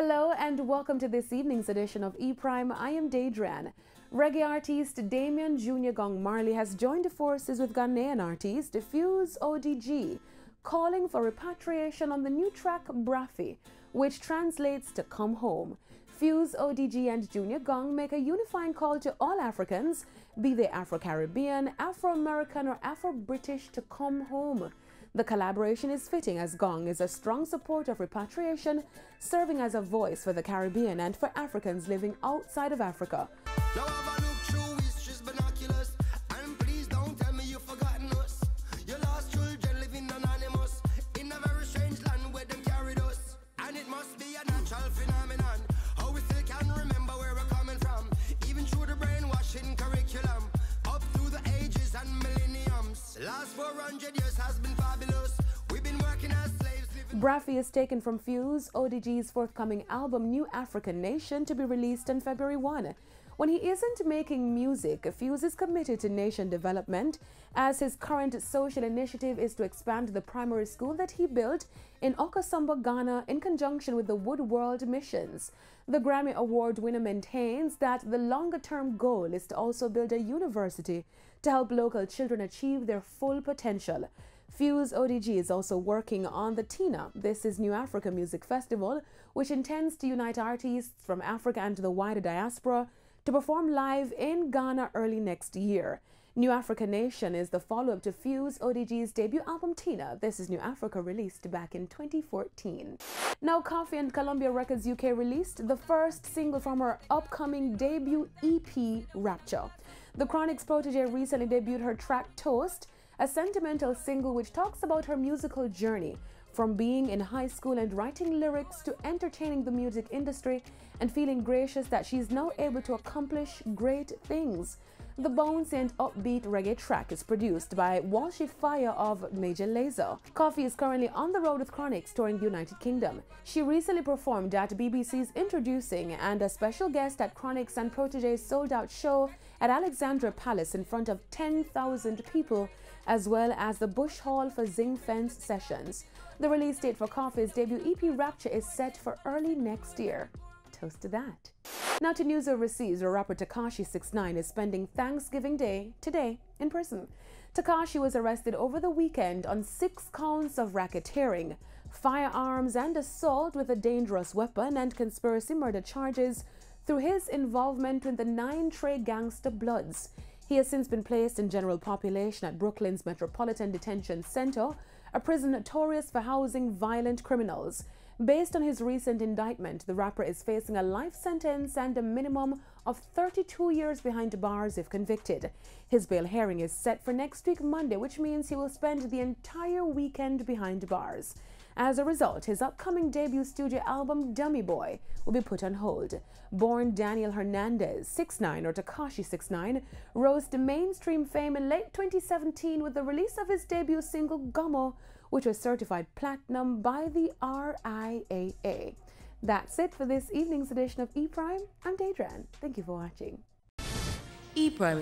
Hello and welcome to this evening's edition of E-Prime. I am Daedran. Reggae artist Damian Jr. Gong Marley has joined forces with Ghanaian artist Fuse ODG, calling for repatriation on the new track Braffy, which translates to come home. Fuse ODG and Junior Gong make a unifying call to all Africans, be they Afro-Caribbean, Afro-American or Afro-British, to come home. The collaboration is fitting as Gong is a strong supporter of repatriation, serving as a voice for the Caribbean and for Africans living outside of Africa. Now have a look through history's binoculars, and please don't tell me you've forgotten us. Your lost children living anonymous in a very strange land where them carried us. And it must be a natural phenomenon, how we still can remember where we're coming from, even through the brainwashing curriculum, up through the ages and millenniums. Last 400 years has been fabulous. We've been working as slaves. Braffy is taken from Fuse ODG's forthcoming album New African Nation, to be released on February 1. When he isn't making music, Fuse is committed to nation development, as his current social initiative is to expand the primary school that he built in Okosombo, Ghana, in conjunction with the Wood World Missions. The Grammy Award winner maintains that the longer-term goal is to also build a university to help local children achieve their full potential. Fuse ODG is also working on the TINA, this is New Africa Music Festival, which intends to unite artists from Africa and the wider diaspora to perform live in Ghana early next year. New African Nation is the follow-up to Fuse ODG's debut album TINA. This is New Africa, released back in 2014. Now, Coffee and Columbia Records UK released the first single from her upcoming debut EP, Rapture. The Chronic's protege recently debuted her track Toast, a sentimental single which talks about her musical journey, from being in high school and writing lyrics to entertaining the music industry and feeling gracious that she's now able to accomplish great things. The bouncy and upbeat reggae track is produced by Walshy Fire of Major Lazer. Coffee is currently on the road with Chronix, touring the United Kingdom. She recently performed at BBC's Introducing and a special guest at Chronix and Protege's sold-out show at Alexandra Palace in front of 10,000 people, as well as the Bush Hall for Zing Fence sessions. The release date for Coffee's debut EP Rapture is set for early next year. Toast to that. Now to news overseas, where rapper Tekashi 69 is spending Thanksgiving Day today in prison. Tekashi was arrested over the weekend on 6 counts of racketeering, firearms and assault with a dangerous weapon, and conspiracy murder charges through his involvement with the 9 Trey gangster Bloods. He has since been placed in general population at Brooklyn's Metropolitan Detention Center, a prison notorious for housing violent criminals. Based on his recent indictment, the rapper is facing a life sentence and a minimum of 32 years behind bars if convicted. His bail hearing is set for next week Monday, which means he will spend the entire weekend behind bars. As a result, his upcoming debut studio album Dummy Boy will be put on hold. Born Daniel Hernandez 69, or Tekashi 69, rose to mainstream fame in late 2017 with the release of his debut single Gummo, which was certified platinum by the RIAA. That's it for this evening's edition of E-Prime. I'm Daedran. Thank you for watching. E-Prime.